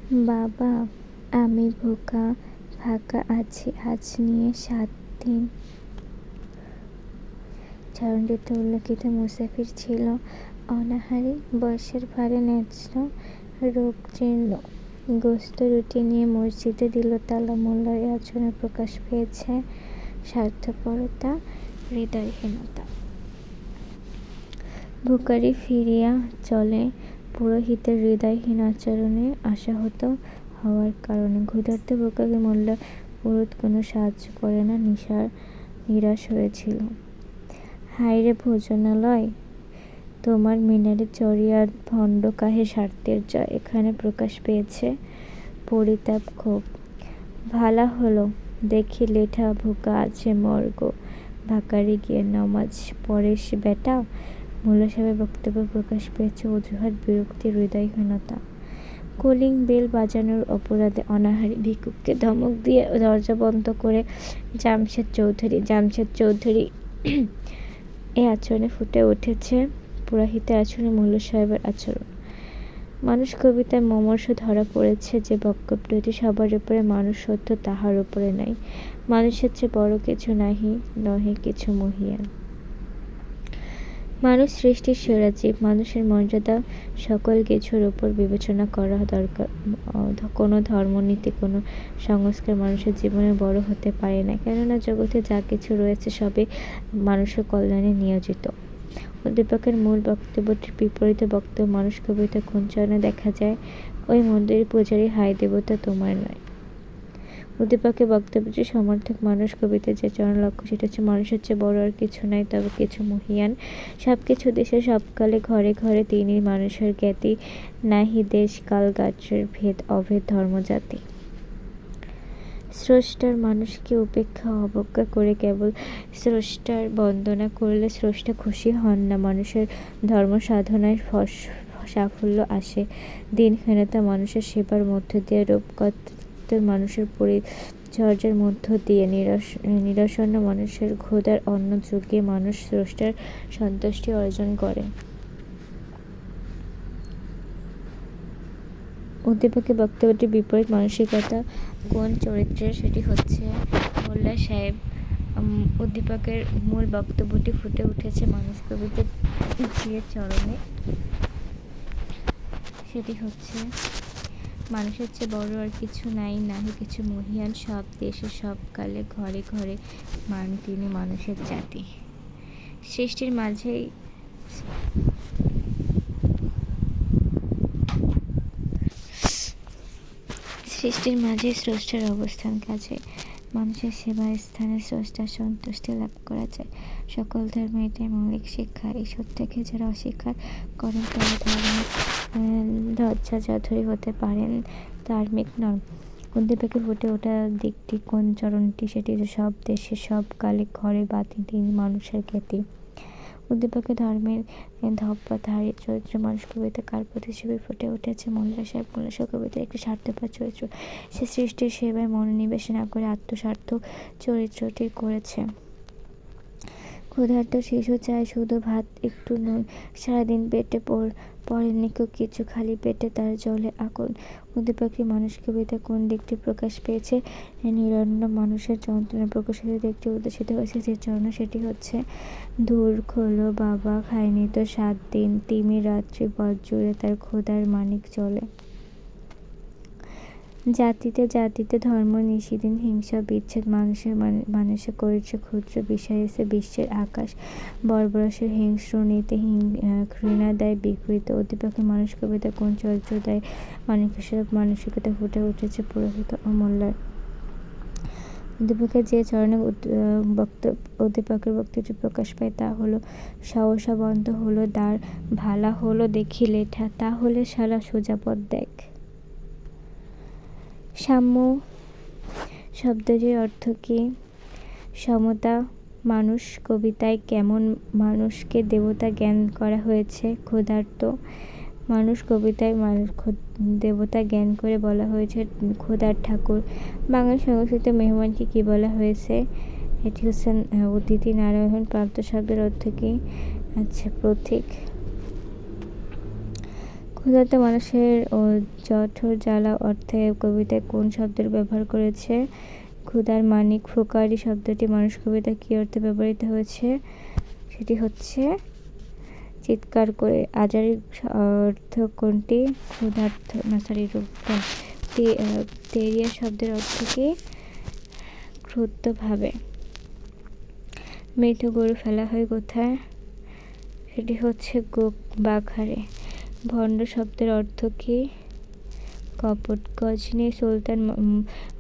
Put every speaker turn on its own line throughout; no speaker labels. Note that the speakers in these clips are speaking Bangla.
বাবা, আমি ভোকা, ফাঁকা আছি আজ নিয়ে ৭ দিন। চারণটিতে উল্লেখিত মুসাফির ছিল অনাহারী, বয়সের ভারে ন্যায্য, রোগ জীর্ণ। গোস্ত রুটি নিয়ে মসজিদে দিল তালা। মোল্লার এ আচরণে প্রকাশ পেয়েছে স্বার্থপরতা, হৃদয়হীনতা। ভুখারী ফিরিয়া চলে পুরোহিতের হৃদয়হীন আচরণে আশাহত হওয়ার কারণে। ক্ষুধার্ত ভোকাকে মোল্লা পুরোহিত কোনো সাহায্য করে না, নিরাশ হয়েছিল। হায়রে ভোজনালয়, তোমার মিনারে চড়িয়া ভণ্ড কাহে স্বার্থের জয়। এখানে প্রকাশ পেয়েছে পরিতাপ, ক্ষোভ। ভালা হলো দেখি লেঠা ভোকা আছে মর্গ, ভাকারি গিয়ে নমাজ পড়েস বেটা। মোল্লা সাহেবের বক্তব্যে প্রকাশ পেয়েছে অজুহাত, বিরক্তি, হৃদয়হীনতা। কলিং বেল বাজানোর অপরাধে অনাহারী ভিক্ষুককে ধমক দিয়ে দরজা বন্ধ করে জামশেদ চৌধুরী এ আচরণে ফুটে উঠেছে পুরোহিতের আচরণে মোল্লা সাহেবের আচরণ। মানুষ কবিতায় মর্মশ ধরা পড়েছে যে বক্তব্যটি সবার উপরে মানুষ সত্য, তাহার উপরে নাই। মানুষের চেয়ে বড় কিছু নহে কিছু মহীয়ান। মানুষ সৃষ্টির সেরা জীব। মানুষের মর্যাদা সকল কিছুর উপর বিবেচনা করা দরকার। কোনো ধর্মনীতি, কোনো সংস্কার মানুষের জীবনে বড় হতে পারে না, কেননা জগতে যা কিছু রয়েছে সবই মানুষের কল্যাণে নিয়োজিত। উদ্দীপকের মূল বক্তব্যটির বিপরীতে বক্তব্য মানুষ কবিতা কোন চরণে দেখা যায়? ওই মন্দিরের পূজারী, হায় দেবতা তোমার নয়। উদ্দীপকের বক্তব্যটির সমর্থক মানুষ কবিতার যে চরণ লক্ষ্য, সেটা হচ্ছে মানুষের চেয়ে বড় আর কিছু নাই, তবে কিছু মহীয়ান। সব কিছু দেশে সবকালে ঘরে ঘরে তিনি মানুষের জ্ঞাতি, নাহি দেশ কাল গাত্রের ভেদ অভেদ ধর্মজাতি। স্রষ্টার মানুষকে উপেক্ষা অবজ্ঞা করে কেবল স্রষ্টার বন্দনা করলে স্রষ্টা খুশি হন না। মানুষের ধর্ম সাধনায় সাফল্য আসে দিনহীনতা মানুষের সেবার মধ্য দিয়ে, রূপকত্বের মানুষের পরিচর্যার মধ্য দিয়ে, নিরাসন্ন মানুষের ক্ষুধার অন্ন জুগিয়ে মানুষ স্রষ্টার সন্তুষ্টি অর্জন করে। উদ্দীপকের বক্তব্যটির বিপরীত মানসিকতা কোন চরিত্রের? সেটি হচ্ছে মোল্লা সাহেব। উদ্দীপকের মূল বক্তব্যটি ফুটে উঠেছে মানুষ কবিতার যে চরণে, সেটি হচ্ছে মানুষের চেয়ে বড় আর কিছু নাই, নাহি কিছু মহীয়ান। সব দেশে সব কালে ঘরে ঘরে তিনি মানুষের জাতি। সৃষ্টির মাঝে স্রষ্টার অবস্থান, কাজে মানুষের সেবা স্থানে স্রষ্টার সন্তুষ্টি লাভ করা যায়। সকল ধর্মে এটাই মৌলিক শিক্ষা। এই সত্যকে যারা অস্বীকার করেন তারা ধৈর্যধরী হতে পারেন, ধার্মিক নন। উদ্দীপকে ফুটে ওঠা দিকটি কোন চরণটি? সেটি সব দেশে সব কালে ঘরে তিনি মানুষের জ্ঞাতি। উদ্দীপকে ধর্মের ধব্বধারী চরিত্র মানুষ কবিতা কার প্রতি হিসেবে ফুটে উঠেছে? মোল্লা সাহেব। মোল্লা সাহেব কবিতার একটি স্বার্থপর চরিত্র। সে সৃষ্টির সেবায় মনোনিবেশ না করে আত্মস্বার্থ চরিত্রটি করেছে। ক্ষুধার্ত শিশু চায় শুধু ভাত, একটু নুন। সারাদিন পেটে পড়েনি কিছু, খালি পেটে তার জ্বলে আগুন। উদ্দীপকের মানুষ কবিতা কোন দিকটি প্রকাশ পেয়েছে? নিরন্ন মানুষের যন্ত্রণা প্রকাশিত দিকটি উদ্দেশিত হয়েছে যে চরণে, সেটি হচ্ছে দূর খোলো বাবা, খায়নি তো ৭ দিন। তিমির রাত্রি পথ জুড়ে তার ক্ষুধার মানিক জ্বলে। জাতিতে জাতিতে ধর্ম নিশিদিন হিংসা বিচ্ছেদ, মানুষে করেছে ক্ষুদ্র বিষয়েছে বিশ্বের আকাশ। বর্বরসের হিংস্র নীতি ঘৃণা দেয় বিকৃত। উদ্দীপকের মানুষ কবিতা কোন চরিত্র দেয় মানসিকতা ফুটে উঠেছে পুরোহিত ও মোল্লার? উদ্দীপকের যে চরণে উদ্দীপকের বক্তব্যটি প্রকাশ পায় তা হলো সহসা বন্ধ হলো দ্বার, ভালা হলো দেখি লেঠা, তা হলে শালা সোজা পথ দেখ। সাম্য শব্দটির অর্থ কি? সমতা। মানুষ কবিতায় কেমন মানুষকে দেবতা জ্ঞান করা হয়েছে? ক্ষুধার্ত মানুষ কবিতায় দেবতা জ্ঞান করে বলা হয়েছে ক্ষুধার ঠাকুর। বাংলা সংস্কৃতিতে মেহমানকে কি বলা হয়েছে? এটি হচ্ছেন অতিথি নারায়ণ। প্রাপ্ত শব্দের অর্থ কি? আচ্ছা, প্রতীক। ক্ষুধার্ত মানুষের ও জঠর জ্বালা অর্থে কবিতায় কোন শব্দের ব্যবহার করেছে? ক্ষুধার মানিক ফুকারি শব্দটি মানুষ কবিতায় কী অর্থে ব্যবহৃত হয়েছে? সেটি হচ্ছে চিৎকার করে। আজারিক অর্থ কোনটি? ক্ষুধার্ত রূপগণ। তেরিয়া শব্দের অর্থ কি? ক্রুদ্ধভাবে। মৃত গরু ফেলা হয় কোথায়? সেটি হচ্ছে বাঘারে। ভণ্ড শব্দের অর্থ কি? কপট। গজনী সুলতান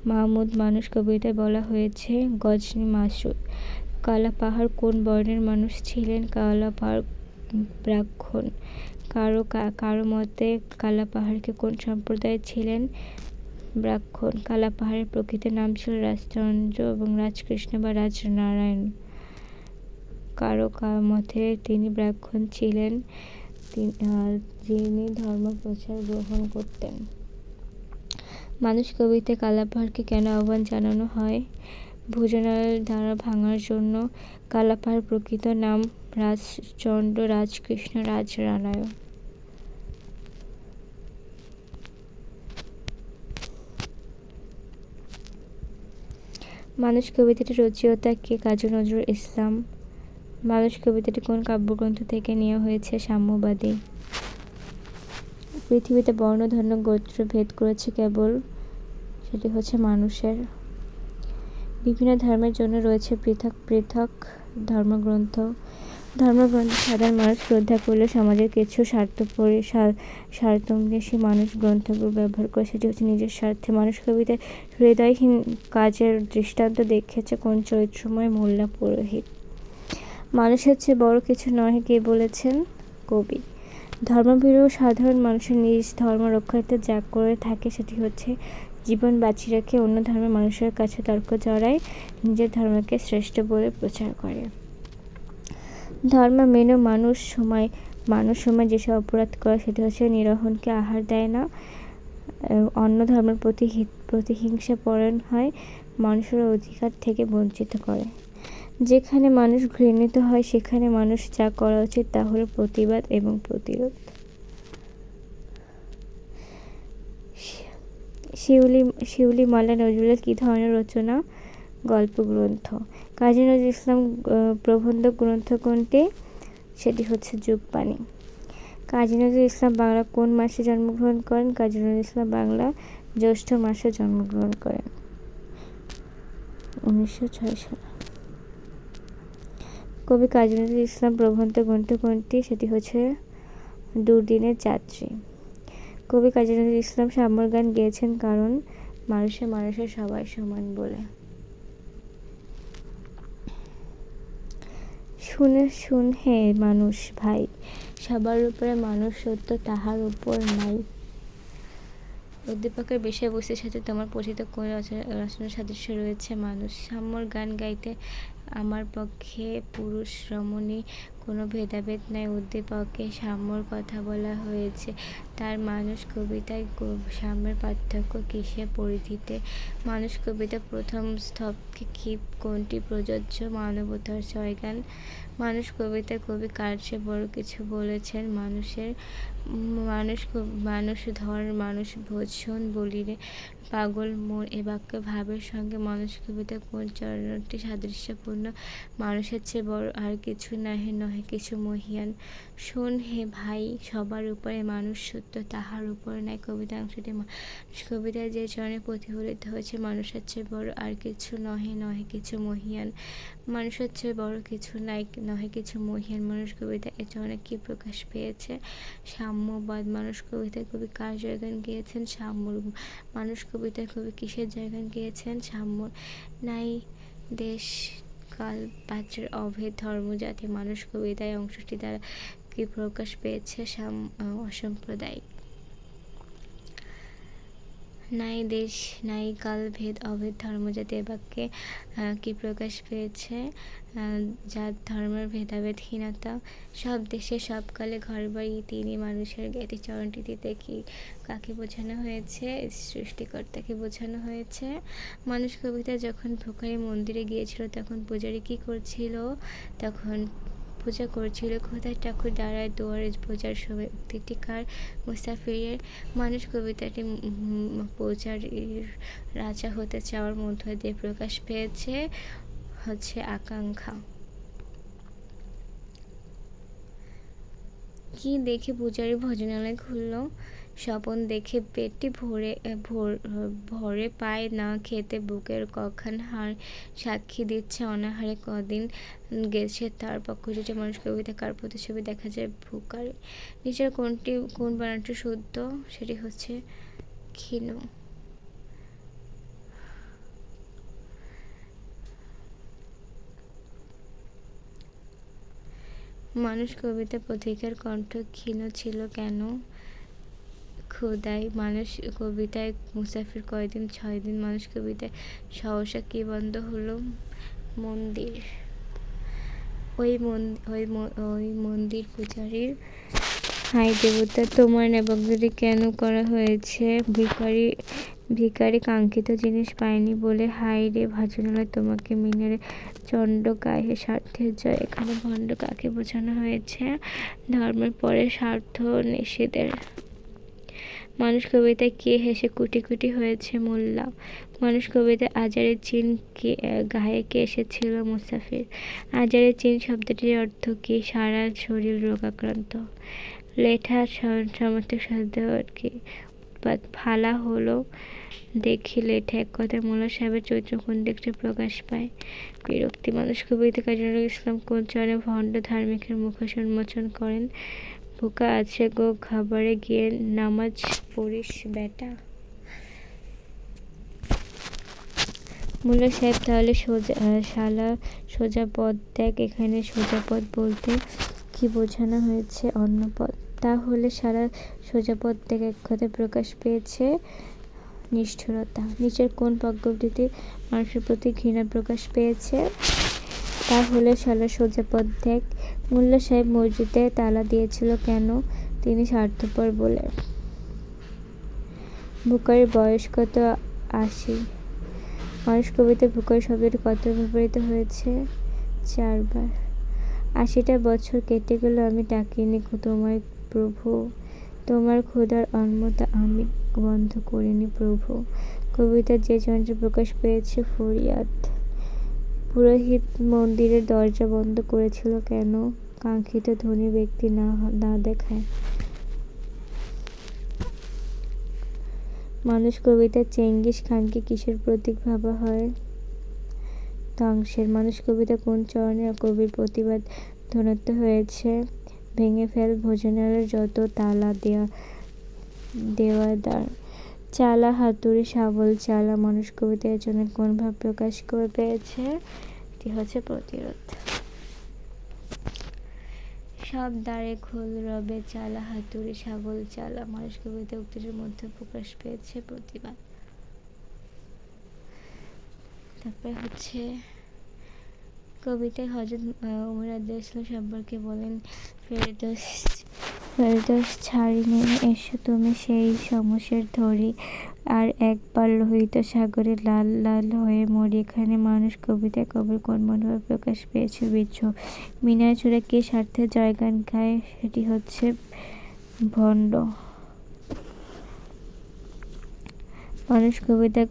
মাহমুদ মানুষ কবিতায় বলা হয়েছে গজনী মাসুদ। কালা পাহাড় কোন বর্ণের মানুষ ছিলেন? কালা পাহাড় ব্রাহ্মণ। কারো মতে কালা পাহাড়কে কোন সম্প্রদায়ের ছিলেন? ব্রাহ্মণ। কালা পাহাড়ের প্রকৃত নাম ছিল রাজচন্দ্র এবং রাজকৃষ্ণ বা রাজনারায়ণ। কারো মতে তিনি ব্রাহ্মণ ছিলেন যিনি ধর্ম প্রচার গ্রহণ করতেন। মানুষ কবিতায় কালা পাহাড়কে কেন আহ্বান জানানো হয়? ভোজনালয় দ্বারা ভাঙার জন্য। কালা পাহাড় প্রকৃত নাম রাজচন্দ্র রাজকৃষ্ণ রাজনারায়ণ। মানুষ কবিতাটি রচয়িতা কে? কাজী নজরুল ইসলাম। মানুষ কবিতাটি কোন কাব্যগ্রন্থ থেকে নেওয়া হয়েছে? সাম্যবাদী। পৃথিবীতে বর্ণ ধর্ম গোত্র ভেদ করেছে কেবল, সেটি হচ্ছে মানুষের। বিভিন্ন ধর্মের জন্য রয়েছে পৃথক পৃথক ধর্মগ্রন্থ। ধর্মগ্রন্থ সাধারণ মানুষ শ্রদ্ধা করলে সমাজের কিছু স্বার্থন্বেষী মানুষ গ্রন্থগুলো ব্যবহার করে, সেটি হচ্ছে নিজের স্বার্থে। মানুষ কবিতায় হৃদয়হীন কাজের দৃষ্টান্ত দেখিয়েছে কোন চরিত্রময় মোল্লা পুরোহিত? মানুষের চেয়ে বড় কিছু নয় কে বলেছেন? কবি। ধর্মভীরু সাধারণ মানুষের নিজ ধর্ম রক্ষার্থে যা করে থাকে সেটি হচ্ছে জীবন বাঁচিয়ে রেখে অন্য ধর্মের মানুষের কাছে তর্ক জড়ায়, নিজের ধর্মকে শ্রেষ্ঠ বলে প্রচার করে। ধর্ম মেনে মানুষ সময় যেসব অপরাধ করে সেটি হচ্ছে নিরহনকে আহার দেয় না, অন্য ধর্মের প্রতিহিংসা পরায়ণ হয়, মানুষের অধিকার থেকে বঞ্চিত করে। যেখানে মানুষ ঘৃণিত হয় সেখানে মানুষ যা করা উচিত তা হলো প্রতিবাদ এবং প্রতিরোধ। শিউলিমালা নজরুলের কী ধরনের রচনা? গল্প গ্রন্থ। কাজী নজরুল ইসলাম প্রবন্ধ গ্রন্থ কোনটি? সেটি হচ্ছে যুগবাণী। কাজী নজরুল ইসলাম বাংলা কোন মাসে জন্মগ্রহণ করেন? কাজী নজরুল ইসলাম বাংলা জ্যৈষ্ঠ মাসে জন্মগ্রহণ করেন 1906 সালে। কবি কাজী নজরুল ইসলাম প্রবন্ধ গ্রন্থ কোনটি? সেটি হচ্ছে দুর্দিনের যাত্রী। কবি কাজী নজরুল ইসলাম সাম্যর গান গেয়েছেন কারণ মানুষের সবাই সমান বলে। শুন হে মানুষ ভাই, সবার উপরে মানুষ সত্য তাহার উপর নাই। উদ্দীপকের বিষয়বস্তুর সাথে তোমার পরিচিত কোন রচনার সাদৃশ্য রয়েছে? মানুষ। সাম্যর গান গাইতে আমার পক্ষে পুরুষ রমণী কোনো ভেদাভেদ নাই। উদ্দীপকে সাম্যর কথা বলা হয়েছে, তার মানুষ কবিতায় সাম্যের পার্থক্য কিসে পরিধিতে? মানুষ কবিতা প্রথম স্তবকে কোনটি প্রযোজ্য? মানবতার জয়গান। মানুষ কবিতায় কবি কার চেয়ে বড় কিছু বলেছেন? মানুষ ধর মানুষ ভোজ শোন বলিরে পাগল মন। এ বাক্য ভাবের সঙ্গে মানুষ কবিতা কোন চরণটি সাদৃশ্যপূর্ণ? মানুষের চেয়ে বড় আর কিছু নাহি, নহে কিছু মহিয়ান। শোন হে ভাই, সবার উপরে মানুষ সত্য তাহার উপর নাই। কবিতা অংশটি মানুষ কবিতায় যে চরণে প্রতিফলিত হয়েছে, মানুষের চেয়ে বড় আর কিছু নহে, নহে কিছু মহিয়ান। মানুষের চেয়ে বড় কিছু নাই, নহে কিছু মহিয়ান। মানুষ কবিতা এ চরণে কি প্রকাশ পেয়েছে? সাম্যবাদ। মানুষ কবিতায় কবি কার জয়গান গেয়েছেন? সাম্যর। মানুষ কবিতায় কবি কিসের জয়গান গেয়েছেন? সাম্য। নাই দেশ কাল পাত্রের অভেদ ধর্ম জাতি। মানুষ কবিতায় অংশটি দ্বারা কি প্রকাশ পেয়েছে? অসাম্প্রদায়িক। নাই দেশ নাই কাল ভেদ অভেদ ধর্মজাতি এ বাক্যে কি প্রকাশ পেয়েছে? জাত ধর্মের ভেদাভেদহীনতা। সব দেশে সব কালে ঘরবাড়ি তিনি মানুষের জ্ঞাতি। চরণটিতে কাকে বোঝানো হয়েছে? সৃষ্টিকর্তাকে বোঝানো হয়েছে। মানুষ কবিতা যখন ভিখারি মন্দিরে গিয়েছিল তখন পূজারী কি করছিল? তখন পূজা করছিল। খোদার ঠাকুর দাঁড়ায় দুয়ারে পূজার সময়। উক্তিটি কার? মুসাফিরের। মানুষ কবিতাটি পূজারীর রাজা হতে চাওয়ার মধ্য দিয়ে প্রকাশ পেয়েছে আকাঙ্ক্ষা। কি দেখে পূজারী ভজনালয় খুলল? স্বপন দেখে পেটটি ভরে পায় না খেতে বুকের কখান হাড় সাক্ষী দিচ্ছে অনাহারে কদিন গেছে তার। পক্ষ দুটি মানুষ কবিতা কার প্রতিচ্ছবি দেখা যায় ভুকারে। নিচের কোন বানানটি শুদ্ধ? সেটি হচ্ছে ক্ষীণ। মানুষ কবিতা পথিকের কণ্ঠ ক্ষীণ ছিল কেন? খোদাই। মানুষ কবিতায় মুসাফির কয়দিন? 6 দিন। মানুষ কবিতায় সহসা কি বন্ধ হলো? মন্দির। ওই মন্দির পূজারীর। হাই দেবতা, তোমার নেবাগ্যটি কেন করা হয়েছে? ভিখারি কাঙ্ক্ষিত জিনিস পায়নি বলে। হাই রে ভজনালয়, তোমাকে মিনারে চণ্ড গায়ে স্বার্থের জয়। এখানে ভণ্ড কাকে বোঝানো হয়েছে? ধর্মের পরে স্বার্থ নিষেধের। মানুষ কবিতায় কে হেসে কুটি কুটি হয়েছে? মোল্লা। মানুষ কবিতায় আজারের চিন গায়ে কে এসেছিল? মুসাফির। আজারের চিন শব্দটির অর্থ কি? সারা শরীর রোগাক্রান্ত। লেঠা সমর্থক শব্দ কি? ফালা হলো দেখি লেঠা। এক কথায় মোল্লা সাহেবের চরিত্র কোন দিকটা প্রকাশ পায়? বিরক্তি। মানুষ কবিতা কাজী নজরুল ইসলাম কোন চরণে ভণ্ড ধার্মিকের মুখোশ উন্মোচন করেন? ভুকা আছে গো খাবারে গিয়ে নামাজ পড়িস বেটা। মোল্লা সাহেব তাহলে শালা সোজা পথ দেখ। এখানে সোজা পথ বলতে কি বোঝানো হয়েছে? অন্য পথ। তাহলে শালা সোজা পথ দেখ এক কথায় প্রকাশ পেয়েছে নিষ্ঠুরতা। নিচের কোন পদ্যটিতে মানুষের প্রতি ঘৃণা প্রকাশ পেয়েছে? তাহলে শালা সোজা পথ দেখ। মোল্লা সাহেব মসজিদে তালা দিয়েছিল কেন? তিনি স্বার্থপর বলে। ভুকারির বয়স কত? 80। মানুষ কবিতায় ভুকারি শব্দটি কতবার ব্যবহৃত হয়েছে? 4 বার। 80টা বছর কেটে গেল আমি ডাকিনি তোমায় প্রভু, তোমার ক্ষুধার অন্নতা আমি বন্ধ করিনি প্রভু। কবিতার যে চরিত্র প্রকাশ পেয়েছে ফরিয়াদ। পুরোহিত মন্দিরের দরজা বন্ধ করেছিল কেন? কাঙ্ক্ষিত ধনী ব্যক্তি না দেখায়। মানুষ কবিতায় চেঙ্গিস খানকে কিসের প্রতীক ভাবা হয়? ধ্বংসের। মানুষ কবিতা কোন চরণে কবির প্রতিবাদ ধ্বনিত হয়েছে? ভেঙে ফেল ভোজনালয়ের যত তালা দেওয়াদার। চালা হাতুড়ি শাবল চালা। মানুষ কবিতা এর জন্য কোন ভাব প্রকাশ পেয়েছে? এটি হচ্ছে প্রতিরোধ। সব দ্বারে খোল রবে চালা হাতুড়ি শাবল চালা। মানুষ কবিতা উক্তিটির মধ্যে প্রকাশ পেয়েছে প্রতিবাদ। তারপরে কবিতায় হযরত উমর রাদিয়াল্লাহু সম্পর্কে বলেন, ফেরদৌস ছাড়ি নেমে এসো তুমি সেই সমসের ধরি, আর একবার লোহিত সাগরে লাল লাল হয়ে মরি। এখানে মানুষ কবিতায় কবির কোন মনোভাব প্রকাশ পেয়েছে? বিদ্রোহ। মিনারে চূড়া কে স্বার্থের জয়গান গায়? সেটি হচ্ছে ভণ্ড। মানুষ কবিতায়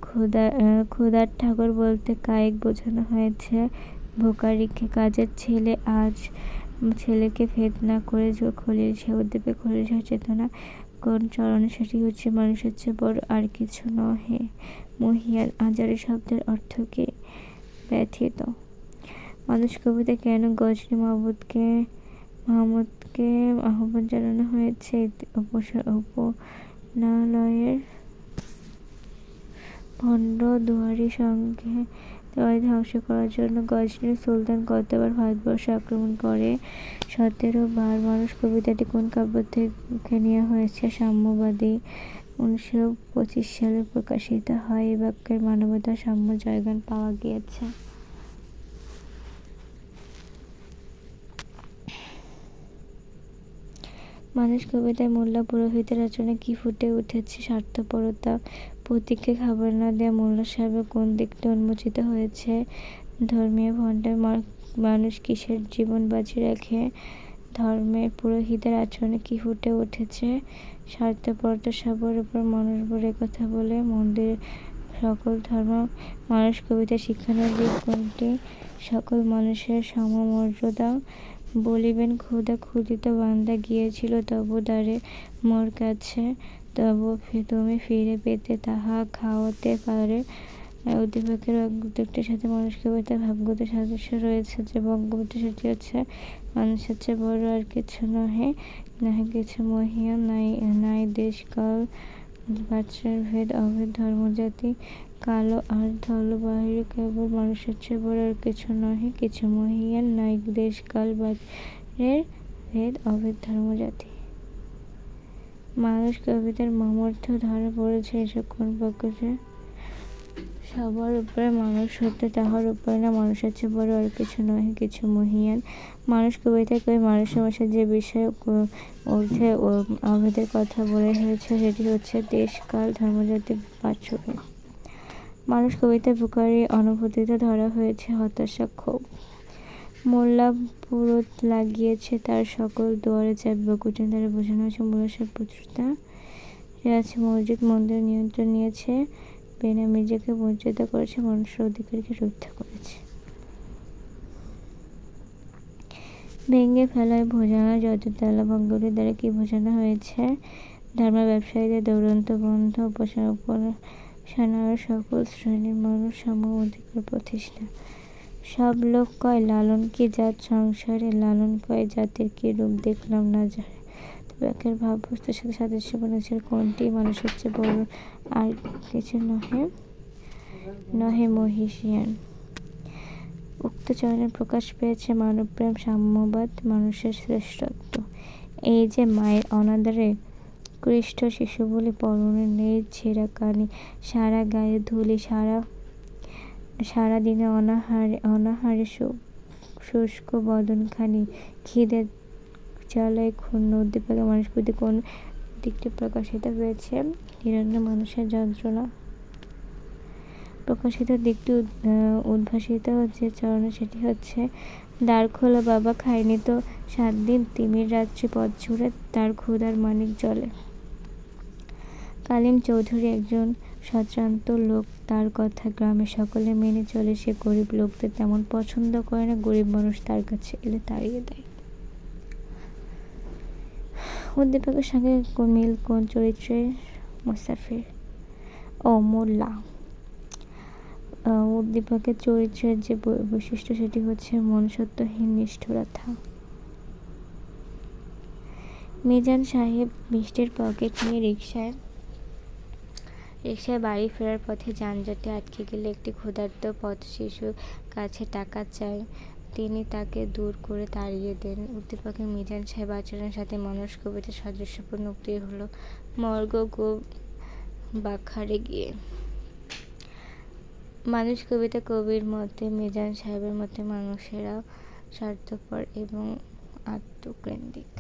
খোদার ঠাকুর বলতে কায়িক বোঝানো হয়েছে? ভোকারিকে। কাজের ছেলে আজ ছেলেকে ভেদ না করে খলিল সেও দেবে। খলিল চেতনা কোন চরণে? সেটি হচ্ছে মানুষের চেয়ে বড় আর কিছু নহে। মহিয়ান। আজারি শব্দের অর্থ কি? ব্যথিত। মানুষ কবিতা কেন গজনী মাহমুদকে আহ্বান জানানো হয়েছে? উপাসনালয়ের ভণ্ড দুয়ারি সঙ্গে ধ্বংস করার জন্য গজনীর সুলতান কতবার ভারতবর্ষ আক্রমণ করে? 17 বার। মানুষ কবিতাটি কোন কাব্য থেকে নেওয়া হয়েছে? সাম্যবাদী। 1925 সালে প্রকাশিত হয়। এই বাক্যের মানবতা সাম্য জয়গান পাওয়া গিয়েছে। মানুষ কবিতায় মোল্লা পুরোহিতের আচরণে কি ফুটে উঠেছে? স্বার্থপরতা। পথিককে খাবার না দেয়া মোল্লা সাহেবের কোন দিকটা উন্মোচিত হয়েছে? ধর্মীয় ভণ্ডার মানুষ কিসের জীবন বাজি রাখে? ধর্মের পুরোহিতের আচরণে কি ফুটে উঠেছে? স্বার্থপরতা সবার উপর মানুষ বলে কথা বলে। মন্দির সকল ধর্ম মানুষ কবিতা শিক্ষানোর দিক কোনটি? সকল মানুষের সমমর্যাদা বলিবেন। ক্ষুধা ক্ষুধিত বান্দা গিয়েছিল তবু দ্বারে মোর কাছে, তবু তুমি ফিরে পেতে তাহা খাওয়াতে পারে। উদ্দীপকের উদ্যোগটির সাথে মানুষ কবিতার ভাবগত সাদৃশ্য রয়েছে। যে বঙ্গবন্ধু সেটি হচ্ছে মানুষের চেয়ে বড় আর কিছু নহে, নাহি কিছু মহিয়ান, নাই দেশ কাল বাচ্চার ভেদ অভেদ ধর্মজাতি কালো আর ধল বাহিরে, কেবল মানুষের চেয়ে বড় আর কিছু নহে, কিছু মহিয়ান, নাই দেশ কাল বাচ্চার ভেদ অভেদ ধর্মজাতি। মানুষ কবিতার মর্মার্থ ধরা পড়েছে এসব কোন বাক্যে? সবার উপরে মানুষ হতে তাহার উপরে না, মানুষের চেয়ে বড় আর কিছু নহে, কিছু মহিয়ান। মানুষ কবিতায় কবি মানুষের মাঝে যে বিষয় ঊর্ধ্বে অভেদের কথা বলে হয়েছে সেটি হচ্ছে দেশ কাল ধর্মজাতি বাচ্চভেদ। মানুষ কবিতায় বুকারি অনুভূতিতে ধরা হয়েছে হতাশা ক্ষোভ। মোল্লা পুরুত লাগিয়েছে তার সকল দুয়ারে চাবি, বকুটির দ্বারা বোঝানো হয়েছে মুলাসের পুত্রতা। সে আছে মসজিদ মন্দির নিয়ন্ত্রণ নিয়েছে, বেনামির্জাকে বঞ্চিত করেছে, মানুষের অধিকারকে রক্ষা করেছে। ভেঙে ফেলায় বোঝানো যততালা ভঙ্গটি দ্বারা কি বোঝানো হয়েছে? ধর্ম ব্যবসায়ীদের দুরন্ত বন্ধ উপাসনার সকল শ্রেণীর মানুষ সম অধিকার প্রতিষ্ঠা। সব লোক কয় লালন কি জাত সংসারে, লালন কয় জাতের কি রূপ দেখলাম না যারে। বাক্যের ভাববস্তুর সাথে সাদৃশ্যপূর্ণ ছিল কোনটি? মানুষের চেয়ে বড় আর কিছু নহে মহিষিয়ান। উক্ত চরণে প্রকাশ পেয়েছে মানবপ্রেম, সাম্যবাদ, মানুষের শ্রেষ্ঠত্ব। এই যে মায়ের অনাদরে কৃষ্ট শিশু বলে পরনে নেই ছেঁড়া কানি, সারা গায়ে ধুলি, সারা দিনে অনাহারে শুষ্ক বদনখানি, খিদে জ্বালায় ক্ষুণ্ণ। উদ্দীপকে মানুষ প্রতি কোন দিকটি প্রকাশিত হয়েছে? হিরণ্য মানুষের যন্ত্রণা। প্রকাশিত দিকটি উদ্ভাসিত যে চরণে সেটি হচ্ছে দ্বার খোলো বাবা, খাইনি তো 7 দিন, তিমির রাত্রি পথ জুড়ে তার ক্ষুধার মানিক জ্বলে। কালিম চৌধুরী একজন সশ্রান্ত লোক, তার কথা গ্রামে সকলে মেনে চলে। সে গরিব লোকদের তেমন পছন্দ করে না, গরিব মানুষ তার কাছে এলে তাড়িয়ে দেয়। উদ্দীপকের সঙ্গে মিল কোন চরিত্রে? মুসাফির ও মোল্লা। উদ্দীপকের চরিত্রের যে বৈশিষ্ট্য সেটি হচ্ছে মনুষ্যত্বহীন নিষ্ঠুরতা। মিজান সাহেব মিষ্টির পকেট নিয়ে রিকশায় বাড়ি ফেরার পথে যানজটে আটকে গেলে একটি ক্ষুধার্ত পথশিশুর কাছে টাকা চায়, তিনি তাকে দূর করে তাড়িয়ে দেন। উদ্দীপকের মিজান সাহেব আচরণের সাথে মানুষ কবিতার সাদৃশ্যপূর্ণ উক্তি হলো মর্গ গো বাখারে গিয়ে। মানুষ কবিতা কবির মতে মিজান সাহেবের মতে মানুষেরা স্বার্থপর এবং আত্মকেন্দ্রিক।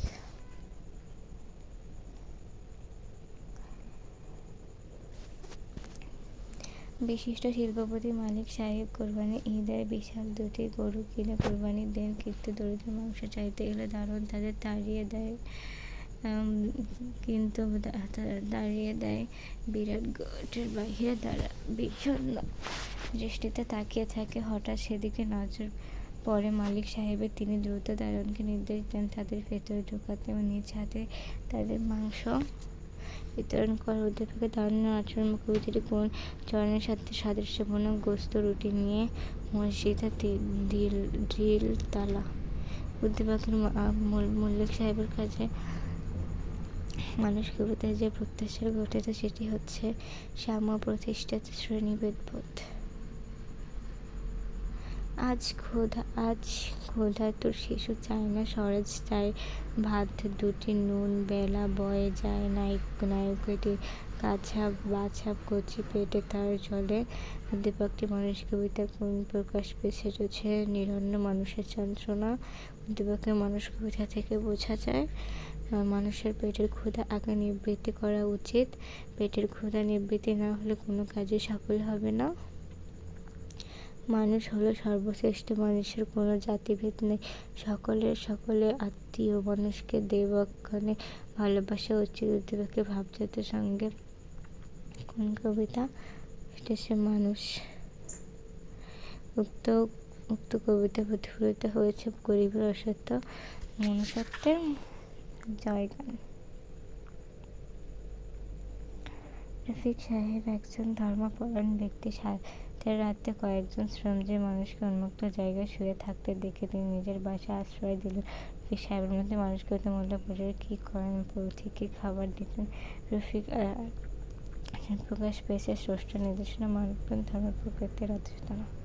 বিশিষ্ট শিল্পপতি মালিক সাহেব কোরবানি ঈদের বিশাল 2টি গরু কিনে কোরবানি দেন, কিন্তু দরিদ্র মাংস চাইতে এলে দারোয়ান তাদের তাড়িয়ে দেয়। বিরাট গেটের বাহিরে তারা বিষণ্ণ দৃষ্টিতে তাকিয়ে থাকে। হঠাৎ সেদিকে নজর পড়ে মালিক সাহেবের। তিনি দ্রুত দারোয়ানকে নির্দেশ দেন তাদের ভেতরে ঢোকাতে এবং নিজ হাতে তাদের মাংস বিতরণ করা। উদ্দীপকের দারুণ আচরণ কবিতাটি কোন চরণের সাথে সাদৃশ্যপূর্ণ? গোস্ত রুটি নিয়ে মসজিদে ঢিল তালা। উদ্দীপকের মল্লিক সাহেবের কাছে মানুষ কবিতায় যে প্রত্যাশা ঘটেছে সেটি হচ্ছে সাম্য প্রতিষ্ঠাতে শ্রেণীভেদ বোধ। আজ ক্ষুধাতুর শিশু চায় না সরেজ, চায় ভাত 2টি নুন বেলা বয়ে যায়, নায়কটি কাছাপ বাছাপ কচি পেটে তার চলে। উদ্দীপকটি মানুষ কবিতা কোন প্রকাশ পেয়েছে? হচ্ছে নিরন্ন মানুষের যন্ত্রণা। উদ্দীপকের মানুষ কবিতা থেকে বোঝা যায় মানুষের পেটের ক্ষুধা আগে নিবৃত্তি করা উচিত, পেটের ক্ষুধা নিবৃত্তি না হলে কোনো কাজই সফল হবে না। মানুষ হলো সর্বশ্রেষ্ঠ, মানুষের কোনো জাতিভেদ নেই, সকলে আত্মীয়, মানুষকে দেবক্ষণে ভালোবাসা উচিত। উদ্দীপকে ভাবজাতের সঙ্গে কোন কবিতা? এটা সে মানুষ। উক্ত উক্ত কবিতা প্রতিফলিত হয়েছে গরিবের অসত্য মনুষ্যত্বের জয়গান। রফিক সাহেব একজন ধর্মপরায়ণ ব্যক্তি। শীতের রাতে কয়েকজন শ্রমজীবী মানুষকে উন্মুক্ত জায়গায় শুয়ে থাকতে দেখে তিনি নিজের বাসায় আশ্রয় দিলেন। রফিক সাহেবের মধ্যে মানুষকে অতিমূল্য প্রচারে কী করেন? পথিককে খাবার দিতেন। রফিক প্রকাশ পেয়েছে স্রষ্টার নির্দেশনা, মানবপ্রাণ ধর্ম প্রকৃতির আদেশ দ্বারা।